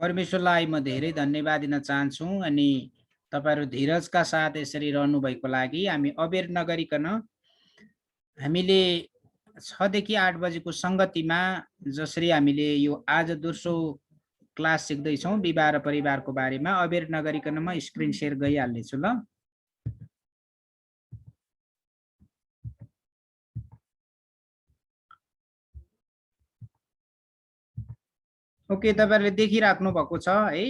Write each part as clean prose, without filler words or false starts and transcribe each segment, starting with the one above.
परमेश्वरलाई म धेरै धन्यवाद दिन चाहन्छु अनि तपाईहरु धीरजका साथ यसरी रहनु भएको लागि हामी अबेर नगरिकन हामीले 6 देखि 8 बजेको संगतिमा जसरी हामीले यो आज दोस्रो क्लास सिक्दै छौं विवाह र परिवारको बारेमा अबेर नगरिकन म स्क्रिन शेयर गरिहाल्ने छु ल। ओके तपाईहरुले देखिराख्नु भएको छ है।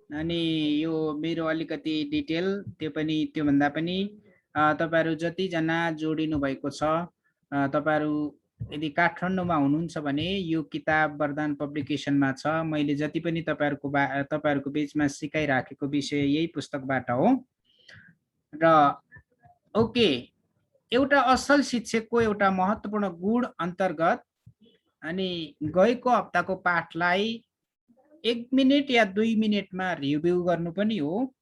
अनि यो मेरो अलिकति डिटेल त्यो भन्दा पनि तपाईहरु जति जना जोडिनु भएको छ तपाईहरु यदि काठमाडौँमा हुनुहुन्छ भने यो किताब वरदान पब्लिकेसनमा छ। मैले जति पनि तपाईहरुको बीचमा सिकाइराखेको विषय यही पुस्तकबाट हो र ओके एउटा असल शिक्षकको एउटा महत्त्वपूर्ण गुण अन्तर्गत अनि गएको हप्ताको पाठलाई 1 मिनेट या 2 मिनेटमा रिभ्यू गर्नु पनि हो।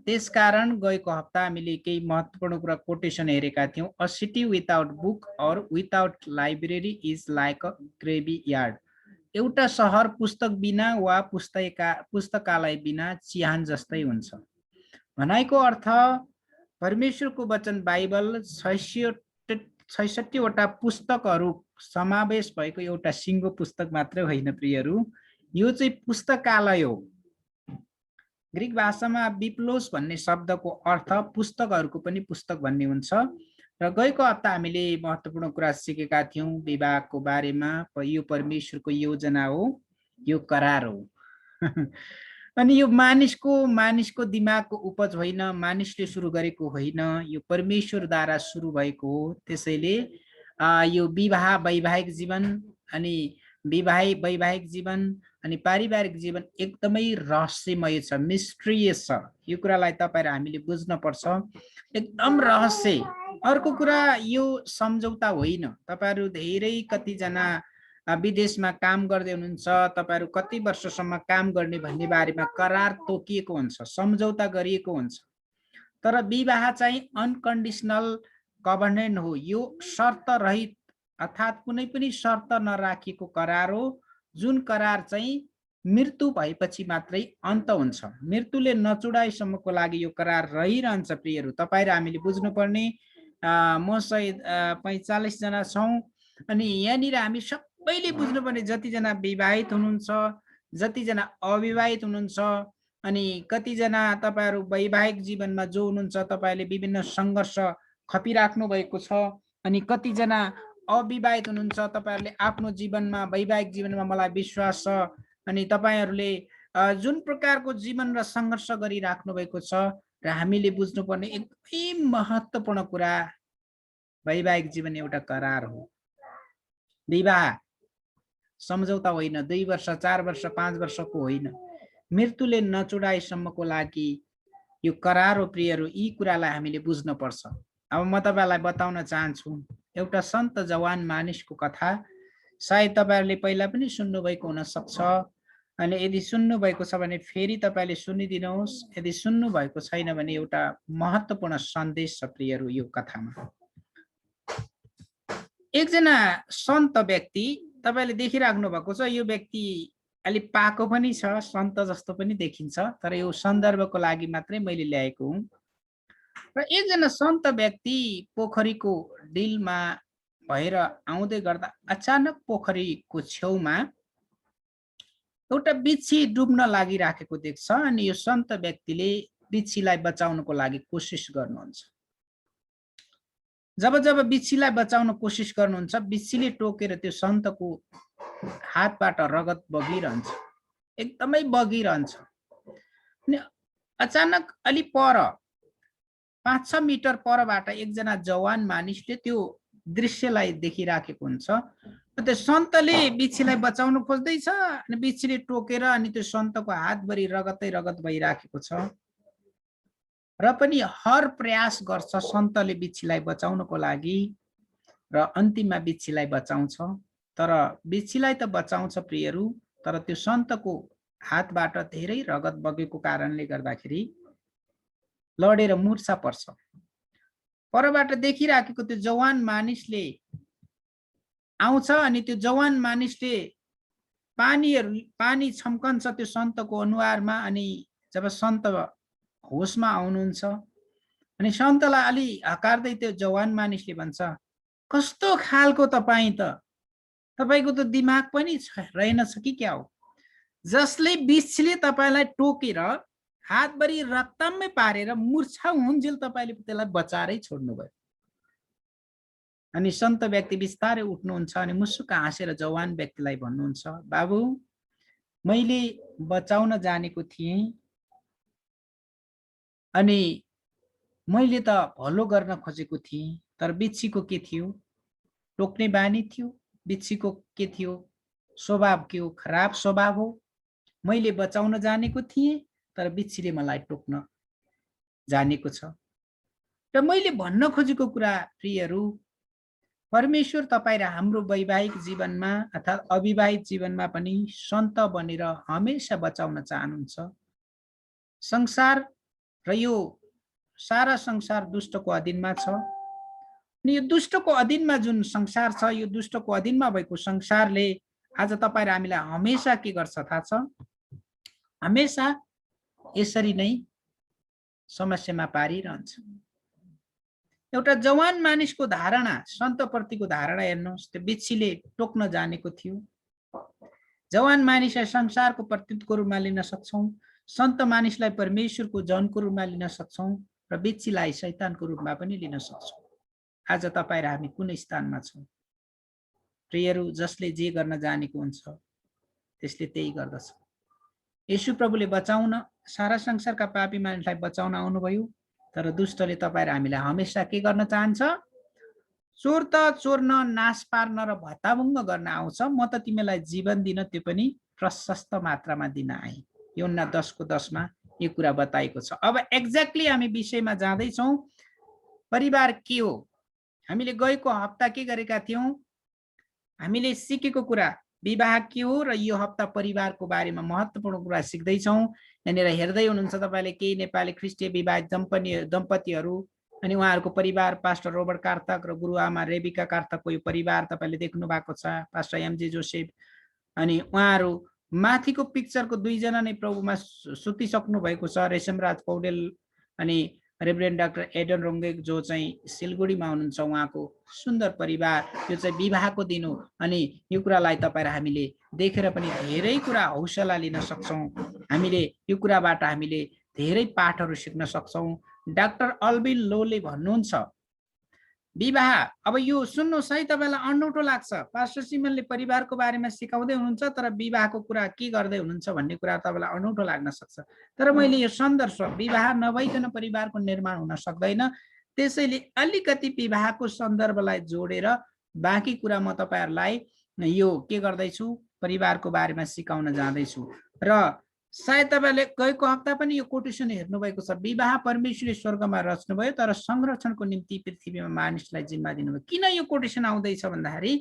त्यसकारण गएको हप्ता हामीले केही महत्त्वपूर्ण कुरा कोटेसन हेरेका थियौं। A city without book or without library is like a graveyard. एउटा शहर पुस्तक बिना वा पुस्तकालय बिना चिहान जस्तै हुन्छ। भनाइको अर्थ परमेश्वरको वचन बाइबल 66 वटा पुस्तकहरू समावेश भएको एउटा सिंगो पुस्तक मात्रै होइन प्रियहरू, यो चाहिँ पुस्तकालय हो। ग्रीक भाषामा बिप्लोस भन्ने शब्दको अर्थ पुस्तकहरूको पनि पुस्तक भन्ने हुन्छ। र गएको हप्ता हामीले महत्त्वपूर्ण कुरा सिकेका थियौं विवाहको बारेमा। यो परमेश्वरको योजना हो, यो करार हो। अनि यो मानिसको दिमागको उपज होइन, मानिसले सुरु गरेको होइन, यो परमेश्वरद्वारा सुरु भएको हो। त्यसैले यो विवाह वैवाहिक जीवन अनि वैवाहिक जीवन अनि पारिवारिक जीवन एकदमै रहस्यमय छ, मिस्ट्रियस छ। यो कुरालाई तपाईहरु हामीले बुझ्न पर्छ, एकदम रहस्य। अर्को कुरा यो सम्झौता होइन। तपाईहरु धेरै कति जना विदेशमा काम गर्दै हुनुहुन्छ, तपाईहरु कति वर्षसम्म काम गर्ने भन्ने बारेमा करार तोकिएको हुन्छ, सम्झौता गरिएको हुन्छ। तर विवाह चाहिँ अनकन्डिसनल कभनेन्ट हो। यो शर्त रहित अर्थात् कुनै पनि शर्त नराखिएको करार हो, जुन करार चाहिँ मृत्यु भएपछि मात्रै अन्त हुन्छ। मृत्युले नचुडाइसम्मको लागि यो करार रहिरहन्छ। प्रियहरू तपाईहरु हामीले बुझ्नुपर्ने म सहित 45 जना छौं अनि यहाँनिर हामी सबैले बुझ्नुपर्ने जतिजना विवाहित हुनुहुन्छ, जतिजना अविवाहित हुनुहुन्छ अनि कतिजना तपाईहरु वैवाहिक जीवनमा जो हुनुहुन्छ तपाईहरुले विभिन्न संघर्ष खपिराख्नु भएको छ अनि कतिजना अविवाहित हुनुहुन्छ तपाईहरुले आफ्नो जीवनमा वैवाहिक जीवनमा मलाई विश्वास छ अनि तपाईहरुले जुन प्रकारको जीवन र संघर्ष गरिराख्नु भएको छ र हामीले बुझ्नुपर्ने एकदमै महत्त्वपूर्ण कुरा वैवाहिक जीवन एउटा करार हो। विवाह सम्झौता होइन, 2 वर्ष 4 वर्ष 5 वर्षको होइन, मृत्युले नचुडाइसम्मको लागि यो करार हो। प्रियहरू यी कुरालाई हामीले बुझ्न पर्छ। अब म तपाईलाई बताउन चाहन्छु एउटा सन्त जवान मानिसको कथा। सायद तपाईहरुले पहिला पनि सुन्नु भएको हुन सक्छ अनि यदि सुन्नु भएको छ भने फेरि तपाईले सुनिदिनुहोस्, यदि सुन्नु भएको छैन भने एउटा महत्त्वपूर्ण सन्देश छ प्रियहरू यो कथामा। एकजना सन्त व्यक्ति तपाईले देखिराख्नु भएको छ, यो व्यक्ति अलि पाको पनि छ, सन्त जस्तो पनि देखिन्छ, तर यो सन्दर्भको लागि मात्रै मैले ल्याएको हुँ। र एकजना सन्त व्यक्ति पोखरीको डिलमा भएर आउँदै गर्दा अचानक पोखरीको छेउमा एउटा बिच्छी डुब्न लागिराखेको देख्छ अनि यो सन्त व्यक्तिले बिच्छीलाई बचाउनको लागि कोसिस गर्नुहुन्छ। जब बिच्छीलाई बचाउन कोसिस गर्नुहुन्छ, बिच्छीले टोकेर त्यो सन्तको हातबाट रगत बगिरहन्छ, एकदमै बगिरहन्छ। अनि अचानक अलि पर 5-6 मिटर परबाट एकजना जवान मानिसले त्यो दृश्यलाई देखिराखेको हुन्छ। त्यो सन्तले बिच्छीलाई बचाउन खोज्दैछ अनि बिच्छीले टोकेर अनि त्यो सन्तको हातभरि रगतै रगत भइराखेको छ र पनि हर प्रयास गर्छ सन्तले बिच्छीलाई बचाउनको लागि र अन्तिममा बिच्छीलाई बचाउँछ। तर बिच्छीलाई त बचाउँछ प्रियहरू, तर त्यो सन्तको हातबाट धेरै रगत बगेको कारणले गर्दाखेरि लडेर मुर्छा पर्छ। परबाट देखिराखेको त्यो जवान मानिसले आउँछ अनि त्यो जवान मानिसले पानी छम्कन्छ त्यो सन्तको अनुहारमा अनि जब सन्त होसमा आउनुहुन्छ अनि सन्तलाई अलि हकार्दै त्यो जवान मानिसले भन्छ कस्तो खालको तपाईँ त तपाईको त दिमाग पनि रहेनछ कि क्या हो जसले बिच्छले तपाईलाई टोकेर हातभरि रक्तमै पारेर मूर्छा हुन्जेल तपाईले त्यसलाई बचारै छोड्नुभयो अनि सन्त व्यक्ति बिस्तारै उठ्नुहुन्छ अनि मुसुक्क हाँसेर जवान व्यक्तिलाई भन्नुहुन्छ बाबु मैले बचाउन जानेको थिएँ अनि मैले त भलो गर्न खोजेको थिएँ तर बिच्छीको के थियो टोक्ने बानी थियो बिच्छीको के थियो स्वभाव के हो खराब स्वभाव हो मैले बचाउन जानेको थिएँ तर बिच्छीले मलाई टोक्न जानेको छ र मैले भन्न खोजेको कुरा प्रियहरू परमेश्वर तपाईं र हाम्रो वैवाहिक जीवनमा अर्थात अविवाहित जीवनमा पनि सन्त बनेर हमेशा बचाउन चाहनुहुन्छ संसार र यो सारा संसार दुष्टको अधीनमा छ अनि यो दुष्टको अधीनमा जुन संसार छ यो दुष्टको अधीनमा भएको संसारले आज तपाईं र हामीलाई हमेशा के गर्छ थाहा छ हमेशा यसरी नै समस्यामा पारिरहन्छ एउटा जवान मानिसको धारणा सन्तप्रतिको धारणा हेर्नुहोस् त्यो बिच्छीले टोक्न जानेको थियो जवान मानिसलाई संसारको प्रतिनिधिको रूपमा लिन सक्छौं सन्त मानिसलाई परमेश्वरको जनको रूपमा लिन सक्छौं र बिच्छीलाई शैतानको रूपमा पनि लिन सक्छौं आज तपाईं र हामी कुन स्थानमा छौं प्रियहरू जसले जे गर्न जानेको हुन्छ त्यसले त्यही गर्दछ येशू प्रभुले बचाउन सारा संसारका पापी मानिसलाई बचाउन आउनुभयो तर दुष्टले तपाईं र हामीलाई हमेशा के गर्न चाहन्छ चोर त चोर्न नाश पार्न र भत्ताभुङ्ग गर्न आउँछ म त तिमीलाई जीवन दिन त्यो पनि प्रशस्त मात्रामा दिन आए यूहन्ना 10:10 मा यो कुरा बताएको छ अब एक्ज्याक्टली हामी विषयमा जाँदै छौं परिवार के हो हामीले गएको हप्ता के गरेका थियौं हामीले सिकेको कुरा विवाह के हो र यो हप्ता परिवारको बारेमा महत्त्वपूर्ण कुरा सिक्दै छौं यहाँनिर हेर्दै हुनुहुन्छ तपाईले केही नेपाली ख्रिस्टीय विवाहित दम्पतिहरू अनि उहाँहरूको परिवार पास्टर रोबर्ट कार्तक र गुरुआमा रेबिका कार्तकको यो परिवार तपाईले देख्नु भएको छ पास्टर एमजे जोसेफ अनि उहाँहरू माथिको पिक्चरको दुईजना नै प्रभुमा सुतिसक्नु भएको छ रेशमराज पौडेल अनि रेभरेन्ड डाक्टर एडन रोङ्गे जो चाहिँ सिलगढीमा हुनुहुन्छ उहाँको सुन्दर परिवार यो चाहिँ विवाहको दिन हो अनि यो कुरालाई तपाईं र हामीले देखेर पनि धेरै कुरा हौसला लिन सक्छौं हामीले यो कुराबाट हामीले धेरै पाठहरू सिक्न सक्छौं डाक्टर अल्बिन लोले भन्नुहुन्छ विवाह अब यो सुन्नुहोस् है तपाईलाई अनौठो लाग्छ पास्टर सिमनले परिवारको बारेमा सिकाउँदै हुनुहुन्छ तर विवाहको कुरा के गर्दै हुनुहुन्छ भन्ने कुरा तपाईलाई अनौठो लाग्न सक्छ तर मैले यो सन्दर्भ विवाह नभइकन परिवारको निर्माण हुन सक्दैन त्यसैले अलिकति विवाहको सन्दर्भलाई जोडेर बाँकी कुरा म तपाईहरुलाई यो के गर्दैछु परिवारको बारेमा सिकाउन जाँदैछु र सायद तपाईले गएको हप्ता पनि यो कोटेसन हेर्नु भएको छ विवाह परमेश्वरले स्वर्गमा रच्नुभयो तर संरक्षणको निम्ति पृथ्वीमा मानिसलाई जिम्मा दिनुभयो किन यो कोटेसन आउँदैछ भन्दाखेरि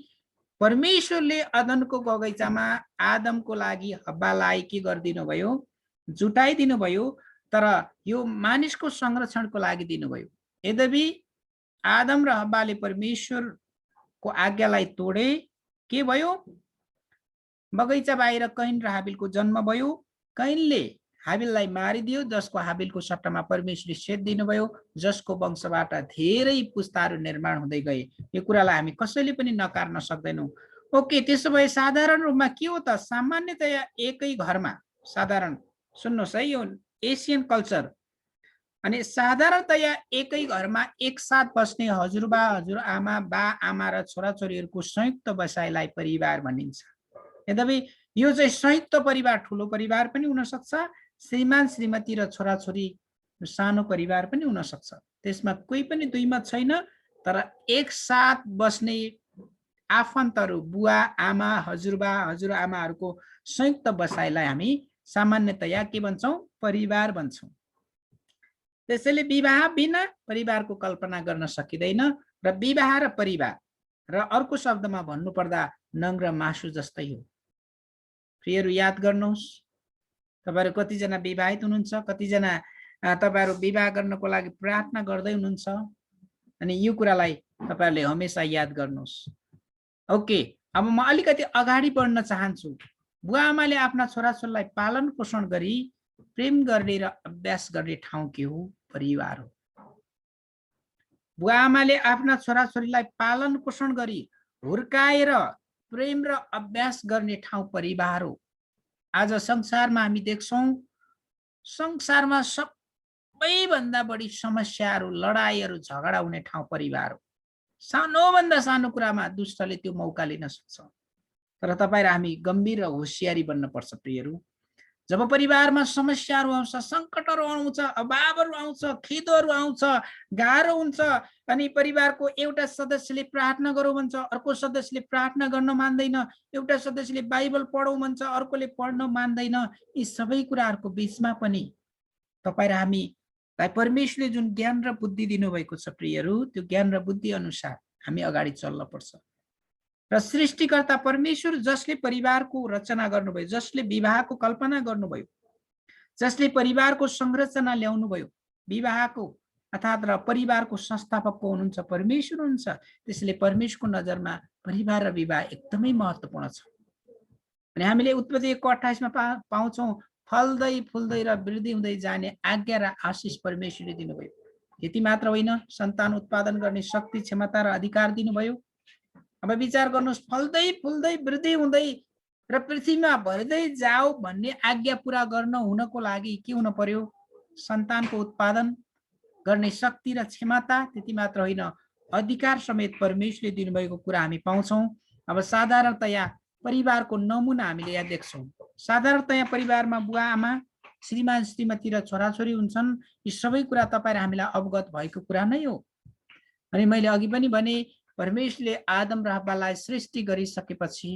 परमेश्वरले अदनको बगैँचामा आदमको लागि हब्बालाई के गरिदिनु भयो जुटाइदिनु भयो तर यो मानिसको संरक्षणको लागि दिनुभयो यद्यपि आदम र हब्बाले परमेश्वरको आज्ञालाई तोडे के भयो बगैँचा बाहिर कैन र हाबिलको जन्म भयो कैनले हाबिललाई मारिदियो जसको हाबिलको सट्टामा परमेश्वरले सेत दिनुभयो जसको वंशबाट धेरै पुस्ताहरू निर्माण हुँदै गए यो कुरालाई हामी कसैले पनि नकार्न सक्दैनौं ओके त्यसो भए साधारण रूपमा के हो त सामान्यतया एकै घरमा साधारण सुन्नुहोस् है यो एसियन कल्चर अनि साधारणतया एकै घरमा एकसाथ बस्ने हजुरबा हजुरआमा बा आमा र छोराछोरीहरूको संयुक्त बसाइलाई परिवार भनिन्छ यद्यपि यो चाहिँ संयुक्त परिवार ठुलो परिवार पनि हुन सक्छ श्रीमान श्रीमती र छोराछोरी सानो परिवार पनि हुन सक्छ त्यसमा कोही पनि दुईमत छैन तर एकसाथ बस्ने आफन्तहरू बुवा आमा हजुरबा हजुरआमाहरूको संयुक्त बसाइलाई हामी सामान्यतया के भन्छौं परिवार भन्छौं त्यसैले विवाह बिना परिवारको कल्पना गर्न सकिदैन र विवाह र परिवार र अर्को शब्दमा भन्नुपर्दा नङ र मासु जस्तै हो प्रियहरू याद गर्नुहोस् तपाईहरु कतिजना विवाहित हुनुहुन्छ कतिजना तपाईहरु विवाह गर्नको लागि प्रार्थना गर्दै हुनुहुन्छ अनि यो कुरालाई तपाईहरुले हमेशा याद गर्नुहोस् ओके अब म अलिकति अगाडि बढ्न चाहन्छु बुवा आमाले आफ्ना छोराछोरीलाई पालन पोषण गरी प्रेम गर्ने र अभ्यास गर्ने ठाउँ के हो? परिवार हो। बुवा आमाले आफ्ना छोराछोरीलाई पालन पोषण गरी हुर्काएर प्रेम र अभ्यास गर्ने ठाउँ परिवार हो। आज संसारमा हामी देख्छौँ, संसारमा सबैभन्दा बढी समस्याहरू, लडाइँहरू, झगडा हुने ठाउँ परिवार हो। सानोभन्दा सानो कुरामा दुष्टले त्यो मौका लिन सक्छ। तर तपाईँ र हामी गम्भीर र होसियारी बन्न पर्छ प्रियहरू। जब परिवारमा समस्याहरू आउँछ, सङ्कटहरू आउँछ, अभावहरू आउँछ, खेदहरू आउँछ, गाह्रो हुन्छ, अनि परिवारको एउटा सदस्यले प्रार्थना गरौँ भन्छ, अर्को सदस्यले प्रार्थना गर्न मान्दैन, एउटा सदस्यले बाइबल पढौँ भन्छ, अर्कोले पढ्न मान्दैन, यी सबै कुराहरूको बिचमा पनि तपाईँ र हामीलाई परमेश्वरले जुन ज्ञान र बुद्धि दिनुभएको छ प्रियहरू, त्यो ज्ञान र बुद्धि अनुसार हामी अगाडि चल्न पर्छ। र सृष्टिकर्ता परमेश्वर जसले परिवारको रचना गर्नुभयो, जसले विवाहको कल्पना गर्नुभयो, जसले परिवारको संरचना ल्याउनुभयो, विवाहको अर्थात् र परिवारको संस्थापक को हुनुहुन्छ? परमेश्वर हुनुहुन्छ। त्यसले परमेश्वरको नजरमा परिवार र विवाह एकदमै महत्त्वपूर्ण छ। अनि हामीले उत्पत्ति 1:28 मा पाउँछौँ, फल्दै फुल्दै र वृद्धि हुँदै जाने आज्ञा र आशिष परमेश्वरले दिनुभयो। यति मात्र होइन, सन्तान उत्पादन गर्ने शक्ति, क्षमता र अधिकार दिनुभयो। अब विचार गर्नुहोस्, फल्दै फुल्दै वृद्धि हुँदै र पृथ्वीमा भर्दै जाऊ भन्ने आज्ञा पुरा गर्न हुनको लागि के हुन पर्यो? सन्तानको उत्पादन गर्ने शक्ति र क्षमता, त्यति मात्र होइन, अधिकार समेत परमेश्वरले दिनुभएको कुरा हामी पाउँछौँ। अब साधारणतया परिवारको नमुना हामीले यहाँ देख्छौँ। साधारणतया परिवारमा बुवा आमा, श्रीमान श्रीमती र छोराछोरी हुन्छन्। यी सबै कुरा तपाईँ र हामीलाई अवगत भएको कुरा नै हो। अनि मैले अघि पनि भने, परमेश्वरले आदम र हव्वालाई सृष्टि गरिसकेपछि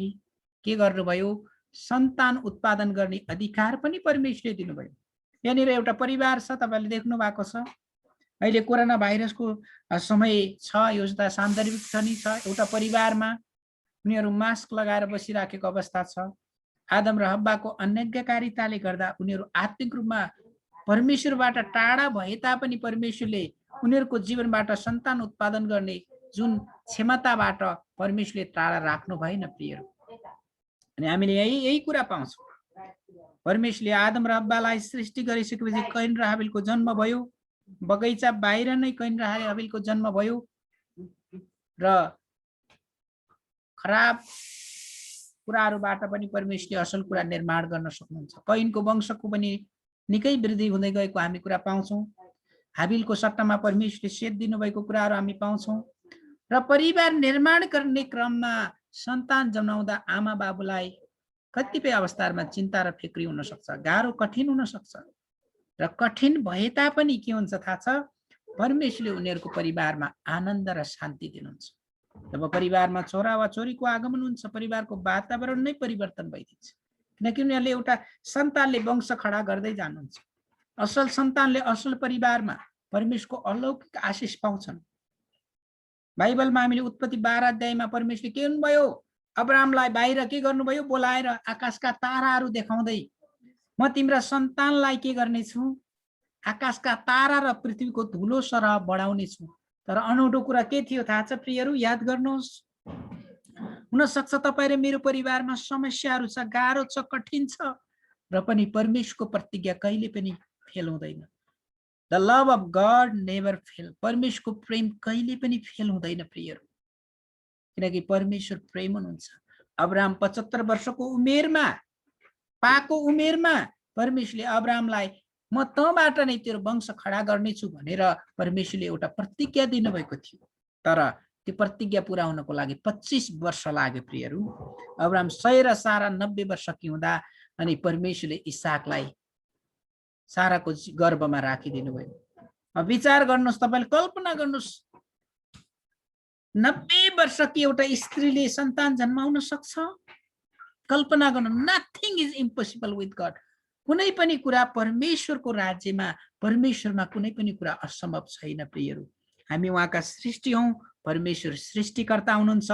के गर्नुभयो? सन्तान उत्पादन गर्ने अधिकार पनि परमेश्वरले दिनुभयो। यहाँनिर एउटा परिवार छ, तपाईँले देख्नु भएको छ। अहिले कोरोना भाइरसको समय छ, यो त सान्दर्भिक छ नि छ। एउटा परिवारमा उनीहरू मास्क लगाएर बसिराखेको अवस्था छ। आदम र हव्वाको अनैज्ञाकारिताले गर्दा उनीहरू आत्मिक रूपमा परमेश्वरबाट टाढा भए तापनि परमेश्वरले उनीहरूको जीवनबाट सन्तान उत्पादन गर्ने जुन क्षमताबाट परमेश्वरले टाढा राख्नु भएन प्रियहरू। अनि हामीले यही कुरा पाउँछौँ। परमेश्वरले आदम र हव्वालाई सृष्टि गरिसकेपछि कैन र हाबिलको जन्म भयो। बगैँचा बाहिर नै कैन र हाबिलको जन्म भयो र खराब कुराहरूबाट पनि परमेश्वरले असल कुरा निर्माण गर्न सक्नुहुन्छ। कैनको वंशको पनि निकै वृद्धि हुँदै गएको हामी कुरा पाउँछौँ। हाबिलको सट्टामा परमेश्वरले सेत दिनुभएको कुराहरू हामी पाउँछौँ। र परिवार निर्माण गर्ने क्रममा सन्तान जन्माउँदा आमा बाबुलाई कतिपय अवस्थाहरूमा चिन्ता र फिक्री हुन सक्छ, गाह्रो कठिन हुन सक्छ। र कठिन भए तापनि के हुन्छ थाहा छ? परमेश्वरले उनीहरूको परिवारमा आनन्द र शान्ति दिनुहुन्छ। जब परिवारमा छोरा वा छोरीको आगमन हुन्छ, परिवारको वातावरण नै परिवर्तन भइदिन्छ। किनकि उनीहरूले एउटा सन्तानले वंश खडा गर्दै जानुहुन्छ। असल सन्तानले असल परिवारमा परमेश्वरको अलौकिक आशिष पाउँछन्। बाइबलमा हामीले उत्पत्ति 12 अध्यायमा परमेश्वरले के गर्नुभयो? अब्राहमलाई बाहिर के गर्नुभयो? बोलाएर आकाशका ताराहरू देखाउँदै, म तिम्रा सन्तानलाई के गर्नेछु? आकाशका तारा र पृथ्वीको धुलो सरह बढाउने छु। तर अनौठो कुरा के थियो थाहा छ प्रियहरू? याद गर्नुहोस्, हुन सक्छ तपाईँ र मेरो परिवारमा समस्याहरू छ, गाह्रो छ, कठिन छ, र पनि परमेश्वरको प्रतिज्ञा कहिले पनि फेल हुँदैन। The love of God never fail. परमेश्वरको प्रेम कहिले पनि फेल हुँदैन प्रियहरू, किनकि परमेश्वर प्रेम हुनुहुन्छ। अब्राहम 75 वर्षको उमेरमा, पाको उमेरमा परमेश्वरले अब्राहमलाई म तँबाट नै तेरो वंश खडा गर्नेछु भनेर परमेश्वरले एउटा प्रतिज्ञा दिनुभएको थियो। तर त्यो प्रतिज्ञा पुरा हुनको लागि 25 वर्ष लाग्यो प्रियहरू। अब्राहम 100 र सारा 90 वर्षकी हुँदा अनि परमेश्वरले इसाकलाई साराको गर्भमा राखिदिनु भयो। विचार गर्नुहोस्, तपाईँले कल्पना गर्नुहोस्, 90 वर्षकी एउटा स्त्रीले सन्तान जन्माउन सक्छ? कल्पना गर्नु। Nothing is impossible with God. कुनै पनि कुरा परमेश्वरको राज्यमा, परमेश्वरमा कुनै पनि कुरा असम्भव छैन प्रियहरू। हामी उहाँका सृष्टि हौँ, परमेश्वर सृष्टिकर्ता हुनुहुन्छ।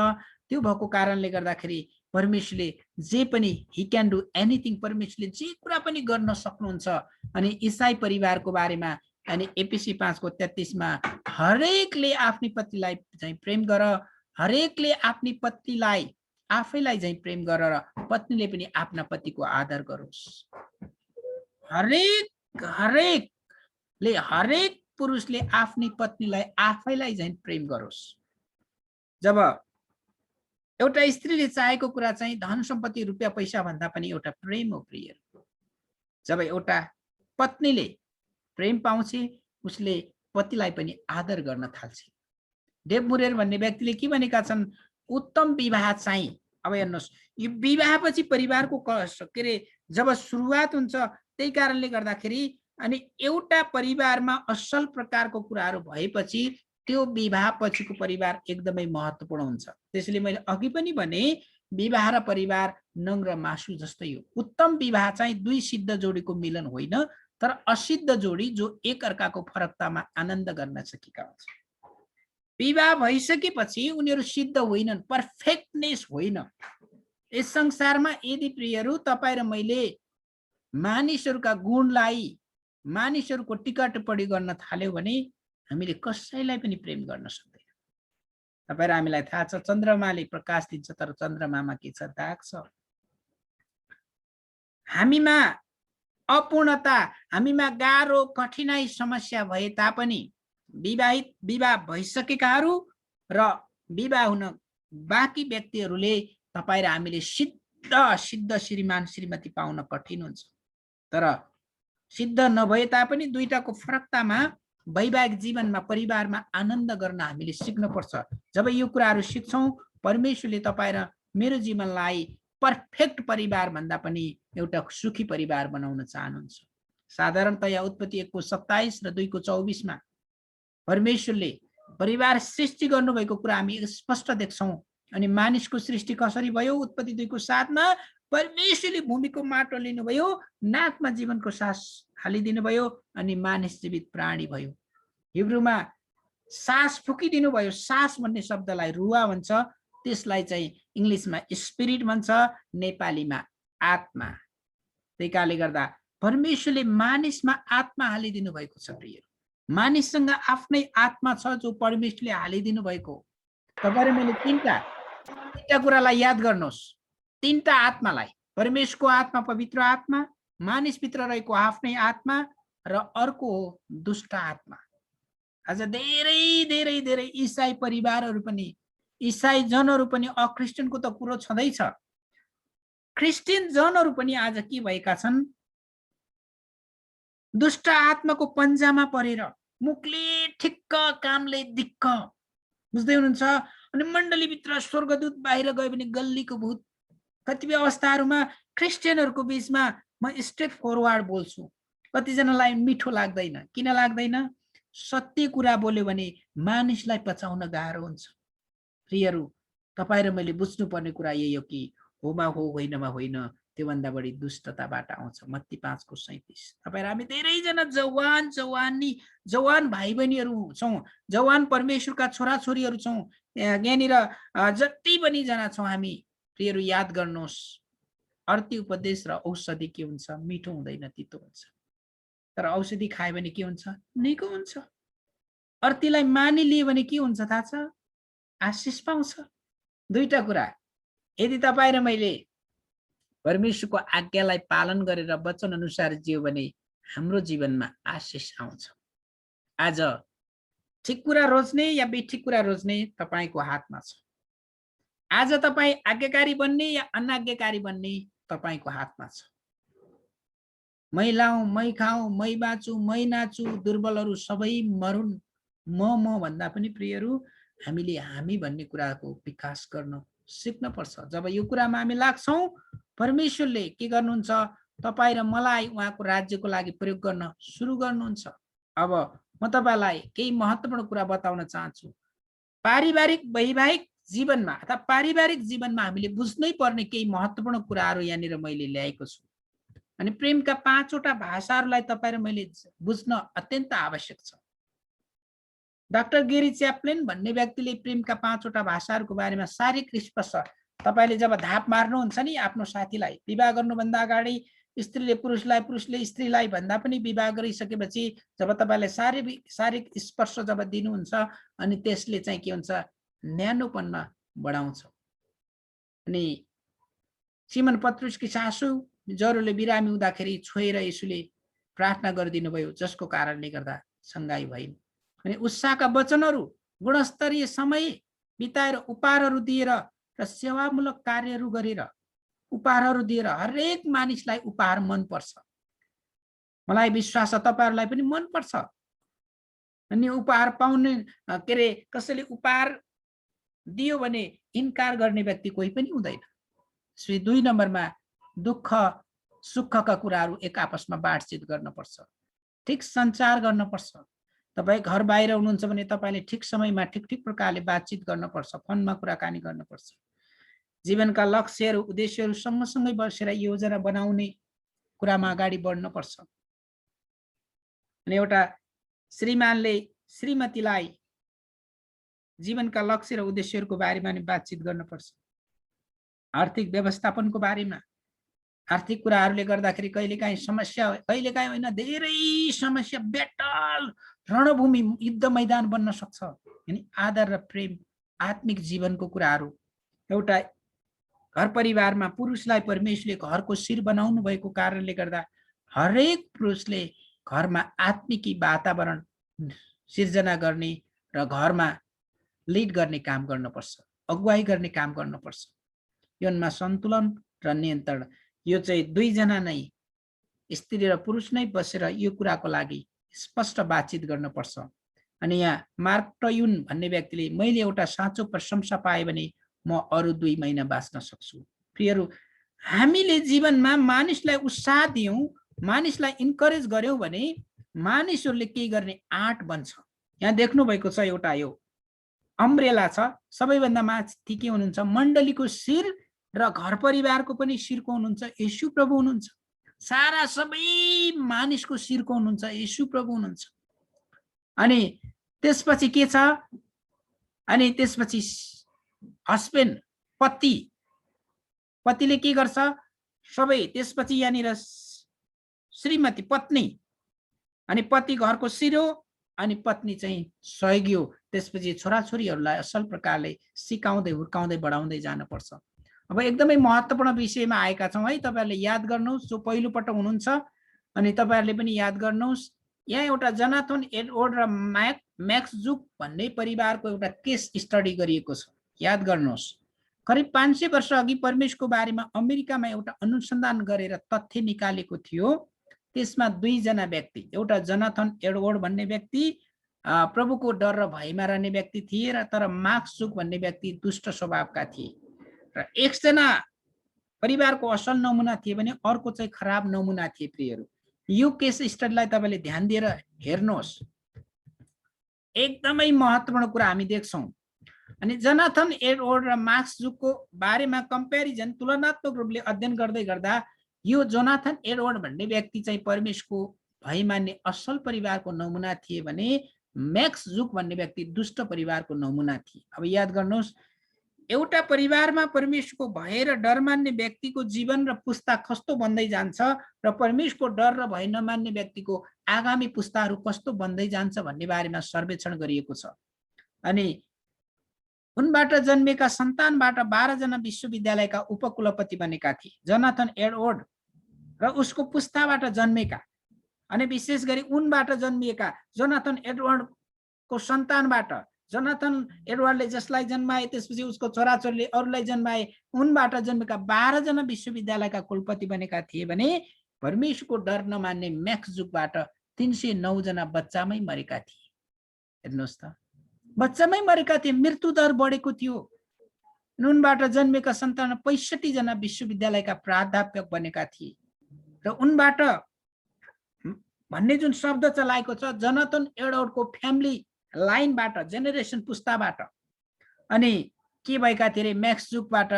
त्यो भएको कारणले गर्दाखेरि परमेश्वरले जे पनि ही क्यान डु एनिथिङ, परमेश्वरले जे कुरा पनि गर्न सक्नुहुन्छ। अनि इसाई परिवारको बारेमा अनि एपिसी 5:33 मा हरेकले आफ्नी पत्नीलाई चाहिँ प्रेम गर, हरेकले आफ्नी पत्नीलाई आफैलाई चाहिँ प्रेम गर र पत्नीले पनि आफ्ना पतिको आदर गरोस्। हरेक पुरुषले आफ्नी पत्नीलाई आफैलाई चाहिँ प्रेम गरोस्। जब एउटा स्त्रीले चाहेको कुरा चाहिँ धन सम्पत्ति रुपियाँ पैसा भन्दा पनि एउटा प्रेम हो प्रिय। जब एउटा पत्नीले प्रेम पाउँछ उसले पतिलाई पनि आदर गर्न थाल्छ। डेभ मुरेर भन्ने व्यक्तिले के भनेका छन्, उत्तम विवाह चाहिँ, अब हेर्नुहोस् यो विवाहपछि परिवारको के अरे जब सुरुवात हुन्छ त्यही कारणले गर्दाखेरि अनि एउटा परिवारमा असल प्रकारको कुराहरू भएपछि त्यो विवाह पछिको परिवार एकदमै महत्त्वपूर्ण हुन्छ। त्यसैले मैले अघि पनि भने विवाह र परिवार नङ र मासु जस्तै हो। उत्तम विवाह चाहिँ दुई सिद्ध जोडीको मिलन होइन, तर असिद्ध जोडी जो एक अर्काको फरकतामा आनन्द गर्न सकेका हुन्छन्। विवाह भइसकेपछि उनीहरू सिद्ध होइनन्, पर्फेक्टनेस होइन। यस संसारमा यदि प्रियहरू तपाईँ र मैले मानिसहरूका गुणलाई मानिसहरूको टिका टिप्पणी गर्न थाल्यो भने हामीले कसैलाई पनि प्रेम गर्न सक्दैन। तपाईँ र हामीलाई थाहा छ चन्द्रमाले प्रकाश दिन्छ तर चन्द्रमामा के छ, दाग छ। हामीमा अपूर्णता, हामीमा गाह्रो कठिनाई समस्या भए तापनि विवाह भइसकेकाहरू र विवाह हुन बाँकी व्यक्तिहरूले तपाईँ र हामीले सिद्ध श्रीमान श्रीमती पाउन कठिन हुन्छ। तर सिद्ध नभए तापनि दुईटाको फरकतामा वैवाहिक जीवनमा परिवारमा आनन्द गर्न हामीले सिक्नुपर्छ। जब यो कुराहरू सिक्छौँ परमेश्वरले तपाईँ र मेरो जीवनलाई पर्फेक्ट परिवार भन्दा पनि एउटा सुखी परिवार बनाउन चाहनुहुन्छ। साधारणतया उत्पत्ति 1:27 र 2:24 परमेश्वरले परिवार सृष्टि गर्नुभएको कुरा हामी स्पष्ट देख्छौँ। अनि मानिसको सृष्टि कसरी भयो, उत्पत्ति 2:7 परमेश्वरले भूमिको माटो लिनुभयो, नाकमा जीवनको सास हालिदिनु भयो अनि मानिस जीवित प्राणी भयो। हिब्रूमा सास फुकिदिनु भयो। सास भन्ने शब्दलाई रुवा भन्छ, त्यसलाई चाहिँ इङ्ग्लिसमा स्पिरिट भन्छ, नेपालीमा आत्मा। त्यही कारणले गर्दा परमेश्वरले मानिसमा आत्मा हालिदिनु भएको छ प्रिय। मानिससँग आफ्नै आत्मा छ जो परमेश्वरले हालिदिनु भएको। तपाईहरु मैले तीनटा कुरालाई याद गर्नुहोस्। तीनटा आत्मालाई, परमेश्वरको आत्मा पवित्र आत्मा, मानिसभित्र रहेको आफ्नै आत्मा र अर्को हो दुष्ट आत्मा। आज धेरै धेरै धेरै इसाई परिवारहरू पनि, इसाई जनहरू पनि, अक्रिस्चियनको त कुरो छँदैछ, क्रिस्चियन जनहरू पनि आज के भएका छन्, दुष्ट आत्माको पन्जामा परेर मुखले ठिक्क कामले दिक्क, बुझ्दै हुनुहुन्छ। अनि मण्डलीभित्र स्वर्गदूत बाहिर गयो भने गल्लीको भूत। कतिपय अवस्थाहरूमा क्रिस्चियनहरूको बीचमा म स्ट्रेट फरवार्ड बोल्छु, कतिजनालाई मिठो लाग्दैन। किन लाग्दैन? सत्य कुरा बोल्यो भने मानिसलाई पचाउन गाह्रो हुन्छ। प्रियहरू, तपाईँ र मैले बुझ्नुपर्ने कुरा यही हो कि होमा हो, होइनमा होइन, त्योभन्दा बढी दुष्टताबाट आउँछ। मत्ती 5:37। तपाईँ र हामी धेरैजना जवान भाइ बहिनीहरू छौँ, जवान परमेश्वरका छोराछोरीहरू छौँ। यहाँनिर जति पनि जना छौँ हामी, प्रियहरू याद गर्नुहोस्, अर्थी उपदेश र औषधि के हुन्छ? मिठो हुँदैन, तितो हुन्छ। तर औषधि खायो भने के हुन्छ? निको हुन्छ। अर्थीलाई मानिलियो भने के हुन्छ थाहा छ? आशिष पाउँछ। दुईटा कुरा, यदि तपाईँ र मैले परमेश्वरको आज्ञालाई पालन गरेर वचन अनुसार जियो भने हाम्रो जीवनमा आशिष आउँछ। आज ठिक कुरा रोज्ने या बेठिक कुरा रोज्ने तपाईँको हातमा छ। आज तपाईँ आज्ञाकारी बन्ने या अनाज्ञाकारी बन्ने तपाईँको हातमा छ। मै लाउँ, मै खाउँ, मै बाँचु, मै नाचु, दुर्बलहरू सबै मरुन्, म भन्दा पनि प्रियहरू हामीले हामी भन्ने कुराको विकास गर्न सिक्न पर्छ। जब यो कुरामा हामी लाग्छौँ, परमेश्वरले के गर्नुहुन्छ? तपाईँ र मलाई उहाँको राज्यको लागि प्रयोग गर्न सुरु गर्नुहुन्छ। अब म तपाईँलाई केही महत्त्वपूर्ण कुरा बताउन चाहन्छु। पारिवारिक वैवाहिक जीवनमा अथवा पारिवारिक जीवनमा हामीले बुझ्नै पर्ने केही महत्त्वपूर्ण कुराहरू यहाँनिर मैले ल्याएको छु। अनि प्रेमका 5वटा भाषाहरूलाई तपाईँ र मैले बुझ्न अत्यन्त आवश्यक छ। डाक्टर गेरी च्याप्लिन भन्ने व्यक्तिले प्रेमका 5वटा भाषाहरूको बारेमा साह्रै स्पष्ट। तपाईँले जब धाप मार्नुहुन्छ नि आफ्नो साथीलाई, विवाह गर्नुभन्दा अगाडि स्त्रीले पुरुषलाई, पुरुषले स्त्रीलाई भन्दा पनि विवाह गरिसकेपछि जब तपाईँलाई शारीरिक स्पर्श जब दिनुहुन्छ अनि त्यसले चाहिँ के हुन्छ? न्यानोपनमा बढाउँछ। अनि सिमन पत्रुसकी सासू ज्वरोले बिरामी हुँदाखेरि छोएर यसुले प्रार्थना गरिदिनु भयो, जसको कारणले गर्दा सङ्घाइ भइन्। अनि उत्साहका वचनहरू, गुणस्तरीय समय बिताएर उपहारहरू दिएर र सेवामूलक कार्यहरू गरेर उपहारहरू दिएर हरेक मानिसलाई उपहार मनपर्छ। मलाई विश्वास छ तपाईहरुलाई पनि मनपर्छ। अनि उपहार पाउने के रे कसैले उपहार दियो भने इन्कार गर्ने व्यक्ति कोही पनि हुँदैन। 2 नम्बरमा दुःख सुखका कुराहरू एक आपसमा बातचित गर्नुपर्छ, ठिक सञ्चार गर्नुपर्छ। तपाई घर बाहिर हुनुहुन्छ भने तपाईले ठिक समयमा ठिक प्रकारले बातचित गर्नुपर्छ, फोनमा कुराकानी गर्नुपर्छ। जीवनका लक्ष्यहरू उद्देश्यहरू सँगसँगै बसेर योजना बनाउने कुरामा अगाडि बढ्नुपर्छ। अनि एउटा श्रीमानले श्रीमतीलाई जीवनका लक्ष्य र उद्देश्यहरूको बारेमा नि बातचित गर्नुपर्छ। आर्थिक व्यवस्थापनको बारेमा, आर्थिक कुराहरूले गर्दाखेरि कहिलेकाहीँ समस्या, कहिलेकाहीँ होइन धेरै समस्या, ब्याटल, रणभूमि, युद्ध मैदान बन्न सक्छ। अनि आदर र प्रेम, आत्मिक जीवनको कुराहरू, एउटा घर परिवारमा पुरुषलाई परमेश्वरले घरको शिर बनाउनु भएको कारणले गर्दा हरेक पुरुषले घरमा आत्मिकी वातावरण सिर्जना गर्ने र घरमा लिड गर्ने काम गर्नुपर्छ, अगुवाई गर्ने काम गर्नुपर्छ। यौनमा सन्तुलन र नियन्त्रण, यो चाहिँ दुईजना नै, स्त्री र पुरुष नै बसेर यो कुराको लागि स्पष्ट बातचित गर्नुपर्छ। अनि यहाँ मार्क टयुन भन्ने व्यक्तिले मैले एउटा साँचो प्रशंसा पाएँ भने म अरु 2 महिना बाँच्न सक्छु। प्रियहरू, हामीले जीवनमा मानिसलाई उत्साह दियौं, मानिसलाई इन्करेज गर्यौं भने मानिसहरूले के गर्ने आँट बन्छ। यहाँ देख्नु भएको छ एउटा यो अम्ब्रेला छ, सबैभन्दा माथि के हुनुहुन्छ, मण्डलीको शिर र घर परिवारको पनि शिरको हुनुहुन्छ येशू प्रभु हुनुहुन्छ। सारा सबै मानिसको शिरको हुनुहुन्छ येशू प्रभु हुनुहुन्छ। अनि त्यसपछि के छ, अनि त्यसपछि हस्बेन्ड, पतिले के गर्छ, सबै त्यसपछि यहाँनिर श्रीमती पत्नी, अनि पति घरको शिर हो अनि पत्नी चाहिँ सहयोगी हो। त्यसपछि छोराछोरीहरूलाई असल प्रकारले सिकाउँदै हुर्काउँदै बढाउँदै जानुपर्छ। अब एकदमै महत्त्वपूर्ण विषयमा आएका छौँ है, तपाईहरुले याद गर्नुहोस्, जो पहिलो पटक हुनुहुन्छ अनि तपाईहरुले पनि याद गर्नुहोस्। यहाँ एउटा जोनाथन एडवर्ड र मैक्स जुक भन्ने परिवारको एउटा केस स्टडी गरिएको छ, याद गर्नुहोस्। करिब 500 वर्ष अघि परमेश्वरको बारेमा अमेरिकामा एउटा अनुसन्धान गरेर तथ्य निकालेको थियो। त्यसमा 2 जना व्यक्ति, एउटा जोनाथन एडवर्ड भन्ने व्यक्ति प्रभुको डर र भयमा रहने व्यक्ति थिए, र तर मार्क्स जुक भन्ने व्यक्ति दुष्ट स्वभावका थिए। र एकजना परिवारको असल नमुना थिए भने अर्को चाहिँ खराब नमुना थिए। प्रियहरू, यो केस स्टडीलाई तपाईले ध्यान दिएर हेर्नुहोस्, एकदमै महत्त्वपूर्ण कुरा हामी देख्छौँ। अनि जोनाथन एडवर्ड र मार्क्स जुकको बारेमा कम्पेरिजन, तुलनात्मक रूपले अध्ययन गर्दै गर्दा यो जोनाथन एडवर्ड भन्ने व्यक्ति चाहिँ परमेश्वरको भय मान्ने असल परिवारको नमुना थिए भने मैक्स जुक भन्ने व्यक्ति दुष्ट परिवारको नमुना थिए। अब याद गर्नुहोस्, एउटा परिवारमा परमेश्वरको भय र डर मान्ने व्यक्तिको जीवन र पुस्ता कस्तो बन्दै जान्छ र परमेश्वरको डर र भय नमान्ने व्यक्तिको आगामी पुस्ताहरू कस्तो बन्दै जान्छ भन्ने बारेमा सर्वेक्षण गरिएको छ। अनि उनबाट जन्मेका सन्तानबाट 12 जना विश्वविद्यालयका उपकुलपति बनेका थिए। जोनाथन एडवर्ड र उसको पुस्ताबाट जन्मेका, अनि विशेष गरी उनबाट जन्मिएका जोनाथन एडवर्डको सन्तानबाट, जोनाथन एडवर्डले जसलाई जन्माए त्यसपछि उसको छोराछोरीले अरूलाई जन्माए, उनबाट जन्मेका 12 जना विश्वविद्यालयका कुलपति बनेका थिए भने परमेश्वरको डर नमान्ने मैक्स जुकबाट 309 जना बच्चामै मरेका थिए। हेर्नुहोस् त, बच्चामै मरेका थिए, मृत्यु दर बढेको थियो। उनबाट जन्मेका सन्तान 65 जना विश्वविद्यालयका प्राध्यापक बनेका थिए। र उनबाट भन्ने जुन शब्द चलाएको छ, जोनाथन एडवर्डको फ्यामिली लाइनबाट, जेनेरेसन पुस्ताबाट, अनि के भएका थिए, मैक्स जुकबाट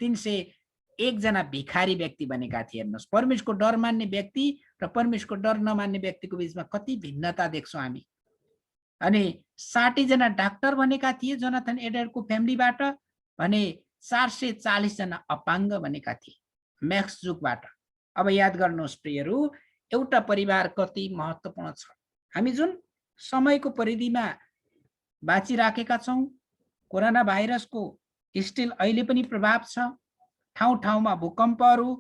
301 जना भिखारी व्यक्ति बनेका थिए। हेर्नुहोस्, परमेश्वरको डर मान्ने व्यक्ति र परमेश्वरको डर नमान्ने व्यक्तिको बीचमा कति भिन्नता देख्छौँ हामी। अनि 60 जना डाक्टर बनेका थिए जोनाथन एडवर्डको फ्यामिलीबाट, भने 440 जना अपाङ्ग बनेका थिए मैक्स जुकबाट। अब याद गर्नुहोस् प्रियहरू, एउटा परिवार कति महत्त्वपूर्ण छ। हामी जुन समयको परिधिमा बाँचिराखेका छौँ, कोरोना भाइरसको स्टिल अहिले पनि प्रभाव छ। ठाउँ ठाउँमा भूकम्पहरू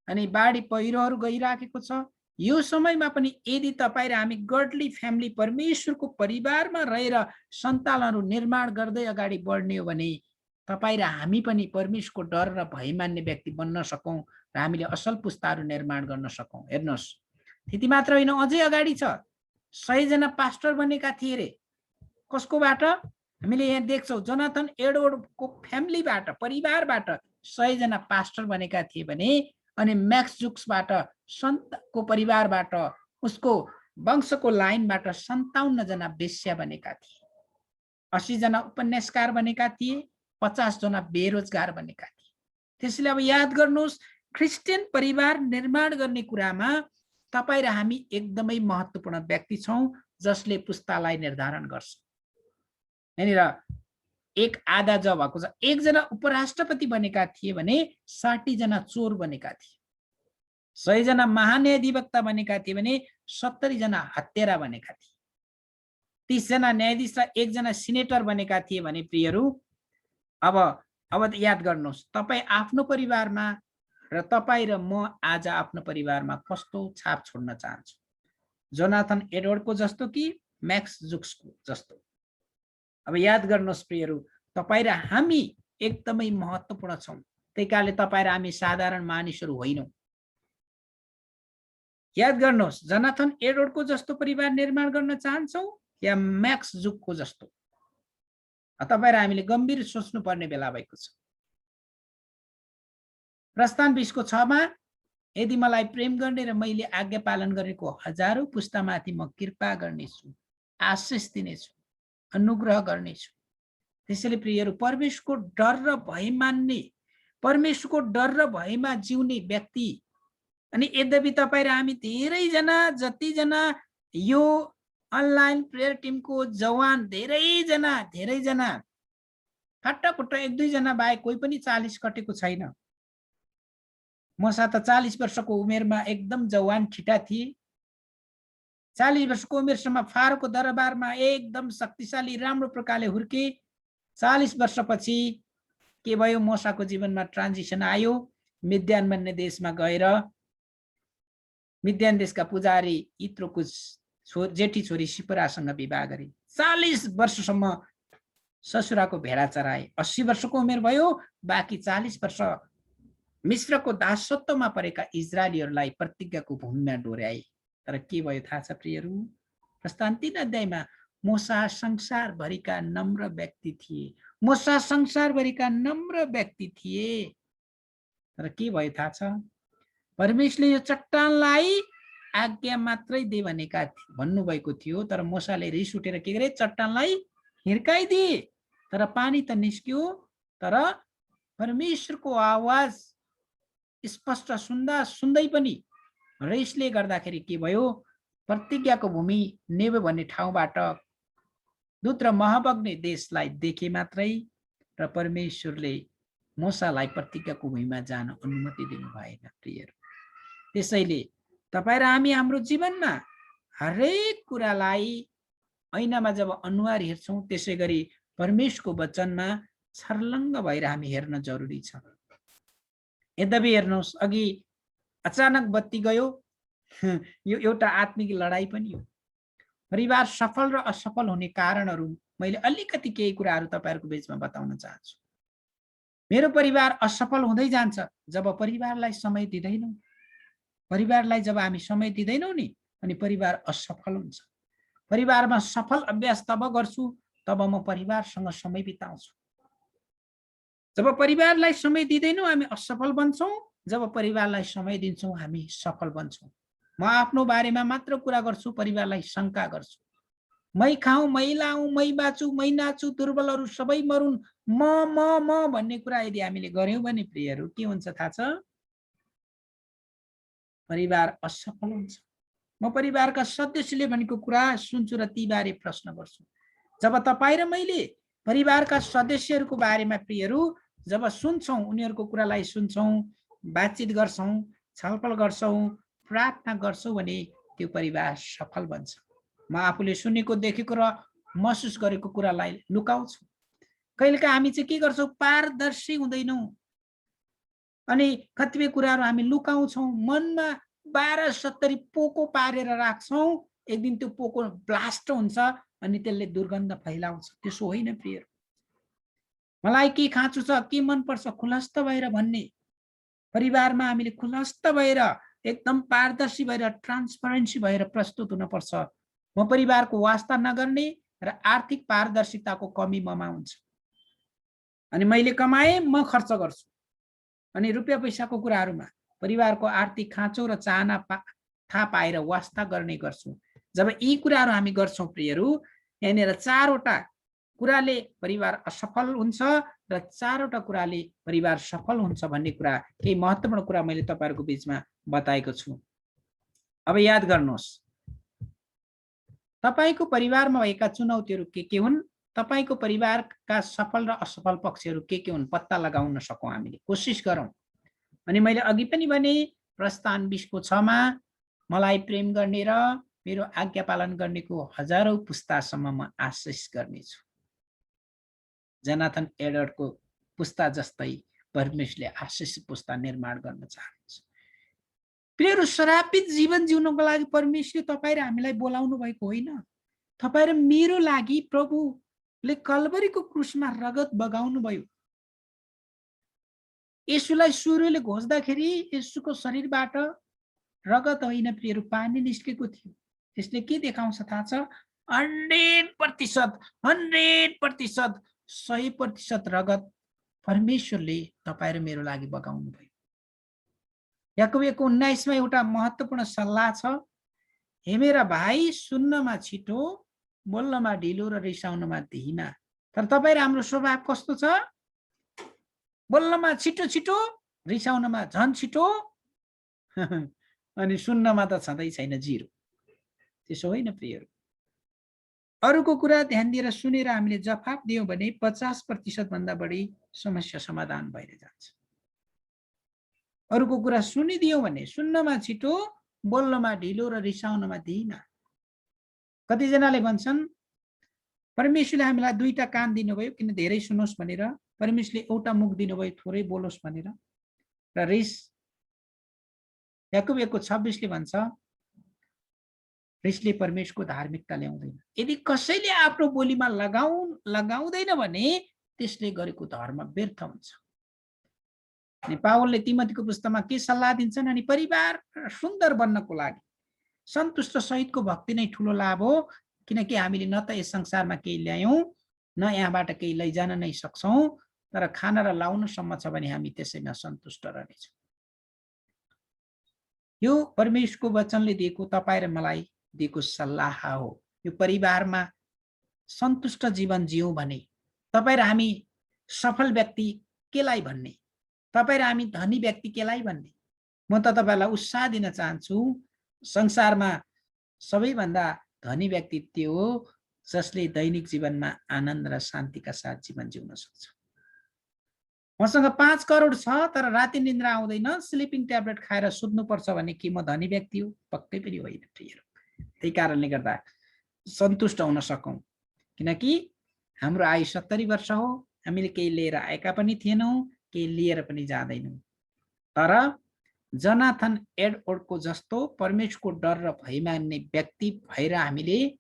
अनि बाढी पहिरोहरू गइराखेको छ। यो समयमा पनि यदि तपाईँ र हामी गडली फ्यामिली परमेश्वरको परिवारमा रहेर सन्तानहरू निर्माण गर्दै अगाडि बढ्ने हो भने तपाईँ र हामी पनि परमेश्वरको डर र भय मान्ने व्यक्ति बन्न सकौँ र हामीले असल पुस्ताहरू निर्माण गर्न सकौँ। हेर्नुहोस्, त्यति मात्र होइन, अझै अगाडि छ। 100 जना पास्टर बनेका थिए रे। कसकोबाट? हामीले यहाँ देख्छौँ जोनाथन एडवर्डको फ्यामिलीबाट, परिवारबाट 100 जना पास्टर बनेका थिए भने अनि मैक्स जुक्सबाट, सन्तको परिवारबाट, उसको वंशको लाइनबाट 57 जना वेश्या बनेका थिए। 80 जना उपन्यासकार बनेका थिए, 50 जना बेरोजगार बनेका थिए। त्यसैले अब याद गर्नुहोस्, क्रिस्चियन परिवार निर्माण गर्ने कुरामा तपाईँ र हामी एकदमै महत्त्वपूर्ण व्यक्ति छौँ जसले पुस्तालाई निर्धारण गर्छ। यहाँनिर एक आधा जब भएको छ। 1 जना उपराष्ट्रपति बनेका थिए भने 60 जना चोर बनेका थिए। 100 जना महान्यायाधिवक्ता बनेका थिए भने 70 जना हत्यारा बनेका थिए। 30 जना न्यायाधीश र 1 जना सिनेटर बनेका थिए भने प्रियहरू, अब याद गर्नुहोस्, तपाईँ आफ्नो परिवारमा र तपाईँ र म आज आफ्नो परिवारमा कस्तो छाप छोड्न चाहन्छु? जोनाथन एडवर्डको जस्तो कि मैक्स जुक्सको जस्तो? अब याद गर्नुहोस् प्रियहरू, तपाईँ र हामी एकदमै महत्त्वपूर्ण छौँ। त्यही कारणले तपाईँ र हामी साधारण मानिसहरू होइनौँ। याद गर्नुहोस्, जोनाथन एडवर्डको जस्तो परिवार निर्माण गर्न चाहन्छौँ या मैक्स जुकको जस्तो? तपाईँ र हामीले गम्भीर सोच्नुपर्ने बेला भएको छ। प्रस्थान 20:6 यदि मलाई प्रेम गर्ने र मैले आज्ञा पालन गरेको हजारौं पुस्तामाथि म कृपा गर्नेछु, आशिष दिनेछु, अनुग्रह गर्नेछु। त्यसैले प्रियहरू, परमेश्वरको डर र भय मान्ने, परमेश्वरको डर र भयमा जिउने व्यक्ति, अनि यद्यपि तपाईँ र हामी धेरैजना, जतिजना यो अनलाइन प्रेयर टिमको जवान, धेरैजना फाटाफुट्टा 1-2 जना बाहेक कोही पनि 40 कटेको छैन। मसा त 40 वर्षको उमेरमा एकदम जवान छिटा थिए। 40 वर्षको उमेरसम्म फारोको दरबारमा एकदम शक्तिशाली राम्रो प्रकारले हुर्के। 40 वर्षपछि के भयो? मोसाको जीवनमा ट्रान्जिसन आयो। मिद्यान भन्ने देशमा गएर मिद्यान देशका पुजारी इत्रोको जेठी छोरी सिपरासँग विवाह गरे। 40 वर्षसम्म ससुराको भेडा चराए। 80 वर्षको उमेर भयो। बाँकी 40 वर्ष मिश्रको दासत्वमा परेका इजरायलीहरूलाई प्रतिज्ञाको भूमिमा डोर्याए। तर के भयो थाहा छ प्रियहरू? प्रस्थान 3 अध्यायमा मोसा संसारभरिका नम्र व्यक्ति थिए। मोसा संसारभरिका नम्र व्यक्ति थिए। तर के भयो थाहा छ? परमेश्वरले यो चट्टानलाई आज्ञा मात्रै दे भनेका भन्नुभएको थियो, तर मोसाले रिस उठेर के गरे? चट्टानलाई हिर्काइदिए। तर पानी त निस्क्यो, तर परमेश्वरको आवाज स्पष्ट सुन्दै पनि रिसले गर्दाखेरि के भयो? प्रतिज्ञाको भूमि नेब भन्ने ठाउँबाट दूत र महबग्ने देशलाई देखे मात्रै र परमेश्वरले मोसालाई प्रतिज्ञाको भूमिमा जान अनुमति दिनु भएन प्रियहरू। त्यसैले तपाईँ र हामी हाम्रो जीवनमा हरेक कुरालाई ऐनामा जब अनुहार हेर्छौँ, त्यसै गरी परमेश्वरको वचनमा छर्लङ्ग भएर हामी हेर्न जरुरी छ। यद्यपि हेर्नुहोस्, अघि अचानक बत्ती गयो। यो एउटा आत्मिक लडाई पनि हो। परिवार सफल र असफल हुने कारणहरू मैले अलिकति केही कुराहरू तपाईहरुको बीचमा बताउन चाहन्छु। मेरो परिवार असफल हुँदै जान्छ जब परिवारलाई समय दिदैनौं। परिवारलाई जब हामी समय दिदैनौं नि, अनि परिवार असफल हुन्छ। परिवारमा सफल अभ्यास तब गर्छु तब म परिवारसँग समय बिताउँछु। जब परिवारलाई समय दिदैनौं हामी असफल बन्छौं, जब परिवारलाई समय दिन्छौं हामी सफल बन्छौं। म आफ्नो बारेमा मात्र कुरा गर्छु, परिवारलाई शंका गर्छु। मै खाऊ, मै लाऊ, मै बाँचु, मै नाचु, दुर्बलहरू सबै मरुन्, म भन्ने कुरा यदि हामीले गर्यौं भने प्रियहरू के हुन्छ थाहा छ? परिवार असफल हुन्छ। म परिवारका सदस्यले भनेको कुरा सुन्छु र ती बारे प्रश्न गर्छु। जब तपाई र मैले परिवारका सदस्यहरूको बारेमा प्रियहरू जब सुन्छौं, उनीहरूको कुरालाई सुन्छौं, बातचित गर्छौं, छलफल गर्छौं, प्रार्थना गर्छौं भने त्यो परिवार सफल बन्छ। म आफूले सुनेको, देखेको र महसुस गरेको कुरालाई लुकाउँछु। कहिलेकाहीँ हामी चाहिँ के गर्छौँ, पारदर्शी हुँदैनौँ अनि कतिपय कुराहरू हामी लुकाउँछौँ, मनमा 1270 पोको पारेर राख्छौँ। एक दिन त्यो पोको ब्लास्ट हुन्छ अनि त्यसले दुर्गन्ध फैलाउँछ। त्यसो होइन प्रियहरू। मलाई के खाँचो छ, के मनपर्छ, खुलस्त भएर भन्ने, परिवारमा हामीले खुलस्त भएर एकदम पारदर्शी भएर ट्रान्सपरेन्सी भएर प्रस्तुत हुनुपर्छ। म परिवारको वास्ता नगर्ने र आर्थिक पारदर्शिताको कमी ममा हुन्छ। अनि मैले कमाएँ म खर्च गर्छु अनि रुपियाँ पैसाको कुराहरूमा परिवारको आर्थिक खाँचो र चाहना थाहा पाएर वास्ता गर्ने गर्छु। जब यी कुराहरू हामी गर्छौँ प्रियहरू, यहाँनिर चारवटा कुराले परिवार असफल हुन्छ र चारवटा कुराले परिवार सफल हुन्छ भन्ने कुरा, केही महत्त्वपूर्ण कुरा मैले तपाईहरुको बीचमा बताएको छु। अब याद गर्नुहोस्, तपाईको परिवारमा भएका चुनौतीहरू के हुन्, तपाईको परिवारका सफल र असफल पक्षहरू के हुन् पत्ता लगाउन सकौं, हामीले कोशिश गरौं। अनि मैले अघि पनि भने प्रस्थान 20 को 6 मा मलाई प्रेम गर्ने र मेरो आज्ञा पालन गर्नेको हजारौं पुस्तासम्म म आशिष गर्नेछु। जोनाथन एडवर्डको पुस्ता जस्तै परमेश्वरले आशिष पुस्ता निर्माण गर्न चाहनुहुन्छ। प्रियहरू, श्रापित जीवन जिउनको लागि परमेश्वरले तपाईं र हामीलाई बोलाउनु भएको होइन। तपाईं र मेरो लागि प्रभुले कल्वरीको क्रुसमा रगत बगाउनु भयो। येशूलाई सूर्यले घोच्दाखेरि येशूको शरीरबाट रगत होइन प्रियहरू, पानी निस्केको थियो। त्यसले के देखाउँछ थाहा छ? 100%, 100% रगत परमेश्वरले तपाईं र मेरो लागि बगाउनु भयो। याकूब 1:19 मा एउटा महत्त्वपूर्ण सल्लाह छ, हे मेरा भाइ, सुन्नमा छिटो, बोल्नमा ढिलो र रिसाउनमा धीमा। तर तपाईं र हाम्रो स्वभाव कस्तो छ? बोल्नमा छिटो छिटो, रिसाउनमा झन छिटो अनि सुन्नमा त छँदै छैन, जिरो। त्यसो होइन प्रियहरू। अरूको कुरा ध्यान दिएर सुनेर हामीले जवाफ दियौं भने 50% भन्दा बढी समस्या समाधान भएर जान्छ। अरूको कुरा सुनिदियौं भने सुन्नमा छिटो, बोल्नमा ढिलो र रिसाउनमा धीमा। कतिजनाले भन्छन् परमेश्वरले हामीलाई दुईटा कान दिनुभयो किन धेरै सुनोस् भनेर, परमेश्वरले एउटा मुख दिनुभयो थोरै बोलोस् भनेर। र रिस, याकूब 1:26 ले भन्छ रिसले परमेश्वरको धार्मिकता ल्याउँदैन। यदि कसैले आफ्नो बोलीमा लगाउँदैन भने त्यसले गरेको धर्म व्यर्थ हुन्छ। अनि पावलले तिमोथीको पुस्तकमा के सल्लाह दिन्छन्? अनि परिवार सुन्दर बन्नको लागि सन्तुष्ट सहितको भक्ति नै ठूलो लाभ हो, किनकि हामीले न त यस संसारमा केही ल्यायौं, न यहाँबाट केही लैजान नै सक्छौं, तर खान र लाउन सम्म छ भने हामी त्यसैमा सन्तुष्ट रहनेछौँ। यो परमेश्वरको वचनले दिएको तपाईं र मलाई दिएको सल्लाह हो। यो परिवारमा सन्तुष्ट जीवन जियौं भने तपाईं र हामी सफल व्यक्ति केलाई भन्ने, तपाईं र हामी धनी व्यक्ति केलाई भन्ने। म त तपाईलाई उत्साह दिन चाहन्छु, संसारमा सबैभन्दा धनी व्यक्ति त्यो हो जसले दैनिक जीवनमा आनन्द र शान्तिका साथ जीवन जिउन सक्छ। मसँग 5 करोड छ तर राति निद्रा आउँदैन, स्लिपिङ ट्याब्लेट खाएर सुत्नुपर्छ भने के म धनी व्यक्ति हो? पक्कै पनि होइन प्रियहरू। त्यही कारणले गर्दा सन्तुष्ट हुन सकौं, किनकि हाम्रो आयु 70 वर्ष हो। हामीले केही लिएर आएका पनि थिएनौं, केही लिएर पनि जाँदैनौं। तर जोनाथन एडवर्डको जस्तो परमेश्वरको डर र भय मान्ने व्यक्ति भएर हामीले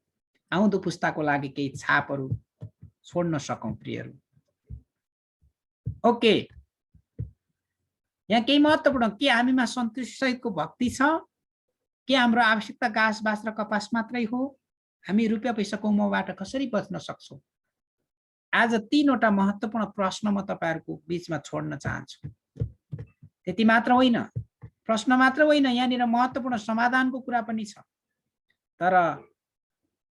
आउँदो पुस्ताको लागि केही छापहरू छोड्न सकौं प्रियहरू। ओके, यहाँ केही महत्त्वपूर्ण, के हामीमा सन्तुष्टि सहितको भक्ति छ? के हाम्रो आवश्यकता घाँस बास र कपास मात्रै हो? हामी रुपियाँ पैसा कमाउबाट कसरी बच्न सक्छौं? आज 3वटा महत्त्वपूर्ण प्रश्न म तपाईहरुको बीचमा छोड्न चाहन्छु। त्यति मात्र होइन, प्रश्न मात्र होइन, यहाँनिर महत्त्वपूर्ण समाधानको कुरा पनि छ। तर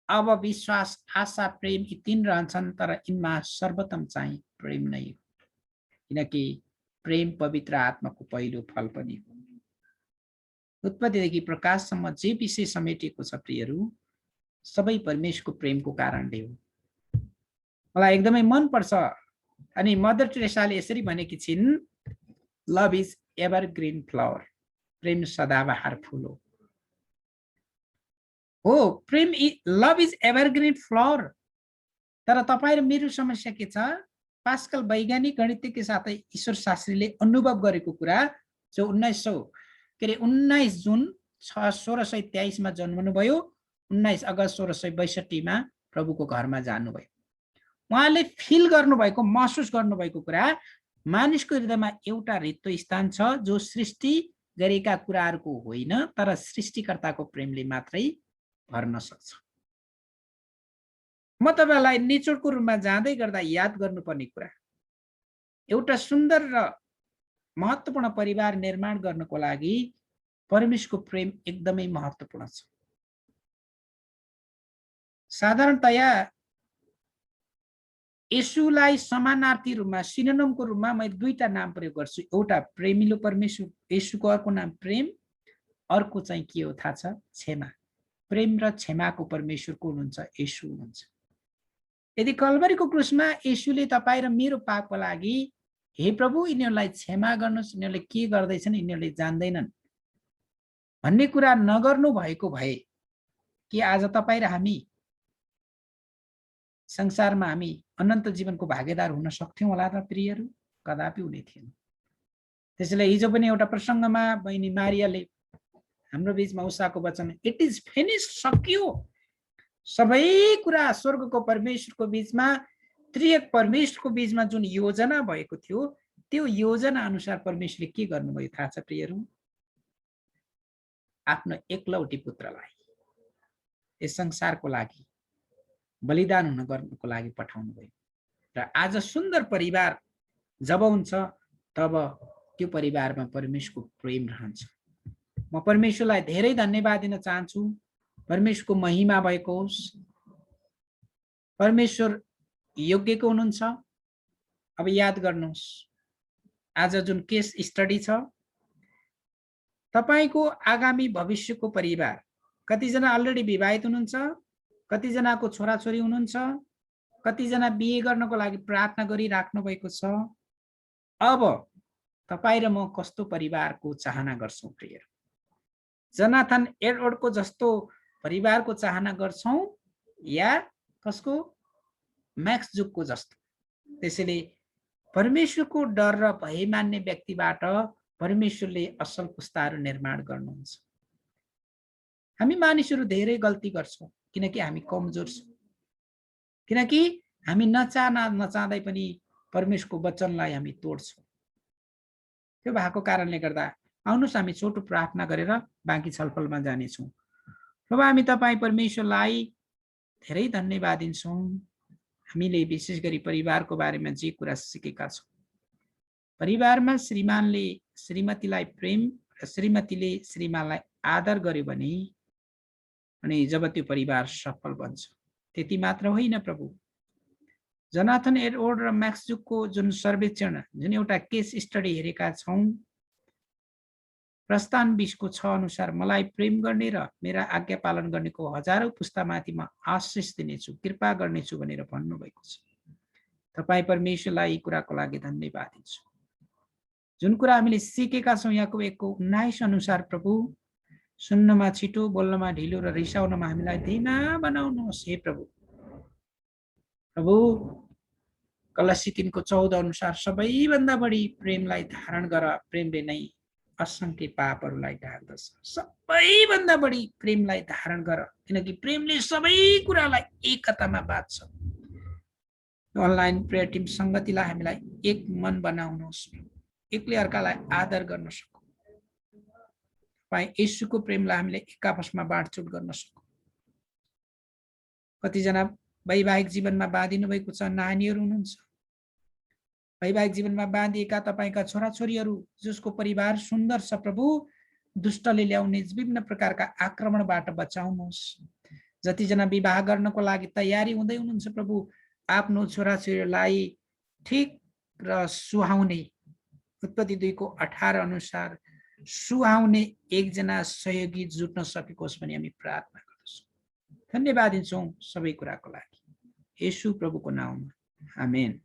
अब विश्वास, आशा, प्रेम यी 3 रहन्छन्, तर यिनमा सर्वोत्तम चाहिँ प्रेम नै हो, किनकि प्रेम पवित्र आत्माको पहिलो फल पनि हो। उत्पत्तिदेखि प्रकाशसम्म जे विषय समेटिएको छ प्रियहरू, सबै परमेश्वरको प्रेमको कारणले हो। मलाई एकदमै मन पर्छ। अनि मदर टेरेसाले यसरी भनेकी छिन्, लभ इज एभरग्रीन फ्लावर, प्रेम सदाबहार फूल हो। प्रेम लभ इज एभरग्रीन फ्लावर। तर तपाईं र मेरो समस्या के छ? पास्कल वैज्ञानिक गणितज्ञ साथै ईश्वर शास्त्रीले अनुभव गरेको कुरा जो 19 जुन 1623 मा जन्मनुभयो, 19 अगस्त 1662 मा प्रभुको घरमा जानुभयो। उहाँले फिल गर्नुभएको, महसुस गर्नुभएको कुरा मानिसको हृदयमा एउटा रित्तो स्थान छ जो सृष्टि गरेका कुराहरूको होइन तर सृष्टिकर्ताको प्रेमले मात्रै भर्न सक्छ। म तपाईलाई निचोडको रूपमा जाँदै गर्दा याद गर्नुपर्ने कुरा, एउटा सुन्दर र महत्त्वपूर्ण परिवार निर्माण गर्नको लागि परमेश्वरको प्रेम एकदमै महत्त्वपूर्ण छ। साधारणतया येशूलाई समानार्थी रूपमा, सिनोनिमको रूपमा मैले दुईटा नाम प्रयोग गर्छु। एउटा प्रेमिलो परमेश्वर येशूको अर्को नाम प्रेम, अर्को चाहिँ के हो थाहा छ? क्षमा। प्रेम र क्षमाको परमेश्वरको हुनुहुन्छ येशू हुनुहुन्छ। यदि कल्भरीको क्रुसमा येशूले तपाईँ र मेरो पापको लागि हे प्रभु यिनीहरूलाई क्षमा गर्नुहोस्, यिनीहरूले के गर्दैछन् यिनीहरूले जान्दैनन् भन्ने कुरा नगर्नु भएको भए कि आज तपाईँ र हामी संसारमा हामी अनन्त जीवनको भागीदार हुन सक्थ्यौं होला त प्रियहरू? कदापि हुने थिएन। त्यसैले हिजो पनि एउटा प्रसङ्गमा बहिनी मारियाले हाम्रो बीचमा उषाको वचन इट इज फिनिश, सकियो। सबै कुरा स्वर्गको परमेश्वरको बीचमा, त्रिएक परमेश्वरको बीचमा जुन योजना भएको थियो त्यो योजना अनुसार परमेश्वरले के गर्नुभयो थाहा छ प्रियहरू? आफ्नो एकलौटी पुत्रलाई यस संसारको लागि बलिदान हुन गर्नको लागि पठाउनु भयो। र आज सुन्दर परिवार जब हुन्छ तब त्यो परिवारमा परमेश्वरको प्रेम रहन्छ। म परमेश्वरलाई धेरै धन्यवाद दिन चाहन्छु। परमेश्वरको महिमा भएको होस्। परमेश्वर योग्यको हुनुहुन्छ। अब याद गर्नुहोस्, आज जुन केस स्टडी छ, तपाईको आगामी भविष्यको परिवार, कतिजना अलरेडी विवाहित हुनुहुन्छ, कतिजनाको छोराछोरी हुनुहुन्छ, कतिजना बिहे गर्नको लागि प्रार्थना गरिराख्नु भएको छ। अब तपाईँ र म कस्तो परिवारको चाहना गर्छौं प्रिय? जनाथन एडवर्डको जस्तो परिवारको चाहना गर्छौं या कसको? मैक्स जुगको जस्तो? त्यसैले परमेश्वरको डर र भय मान्ने व्यक्तिबाट परमेश्वरले असल पुस्ताहरू निर्माण गर्नुहुन्छ। हामी मानिसहरू धेरै गल्ती गर्छौं किनकि हामी कमजोर छौं, किनकि हामी नचाहँदै पनि परमेश्वरको वचनलाई हामी तोड्छौं। त्यो भएको कारणले गर्दा आउनुस् हामी छोटो प्रार्थना गरेर बाँकी छलफलमा जानेछौँ। प्रभु, हामी तपाईँ परमेश्वरलाई धेरै धन्यवाद दिन्छौँ। हामीले विशेष गरी परिवारको बारेमा जे कुरा सिकेका छौँ, परिवारमा श्रीमानले श्रीमतीलाई प्रेम र श्रीमतीले श्रीमानलाई आदर गर्यो भने अनि जब त्यो परिवार सफल बन्छ। त्यति मात्र होइन प्रभु, जनाथन एडवर्ड र मैक्स जुगको जुन सर्वेक्षण, जुन एउटा केस स्टडी हेरेका छौं, प्रस्थान 20 को 6 अनुसार मलाई प्रेम गर्ने र मेरा आज्ञा पालन गर्नेको हजारौं पुस्तामाथि म आशीष दिनेछु, कृपा गर्नेछु भनेर भन्नुभएको छ। तपाईँ परमेश्वरलाई यी कुराको लागि धन्यवाद दिन्छु। जुन कुरा हामीले सिकेका छौं याकुब 1 को 19 अनुसार प्रभु, सुन्नमा छिटो, बोल्नमा ढिलो र रिसाउनमा हामीलाई धीमा बनाउनुहोस् हे प्रभु। प्रभु, कलसी 3 को 14 अनुसार सबैभन्दा बढी प्रेमलाई धारण गर, प्रेमले नै असंख्य पापहरूलाई ढाक्दछ। सबैभन्दा बढी प्रेमलाई धारण गर, किनकि प्रेमले सबै कुरालाई एकतामा बाँध्छ। अनलाइन प्रेयर टिम संगतिलाई हामीलाई एक मन बनाउनुहोस्, एकले अर्कालाई आदर गर्न सकौं। तपाईँ येशूको प्रेमलाई हामीले एक आपसमा बाँडचुट गर्न सकौं। कतिजना वैवाहिक जीवनमा बाँधिनु भएको छ, नानीहरू हुनुहुन्छ, वैवाहिक जीवनमा बाँधिएका तपाईका छोराछोरीहरू जसको परिवार सुन्दर छ प्रभु, दुष्टले ल्याउने विभिन्न प्रकारका आक्रमणबाट बचाउनुहोस्। जतिजना विवाह गर्नको लागि तयारी हुँदै हुनुहुन्छ प्रभु, आफ्नो छोराछोरीलाई ठीक र सुहाउने, उत्पत्ति 2 को 18 अनुसार सुहाउने एकजना सहयोगी जुट्न सकेकोस् भनी हामी प्रार्थना गर्दछौँ। धन्यवाद दिन्छौँ सबै कुराको लागि, येशू प्रभुको नाममा, आमेन।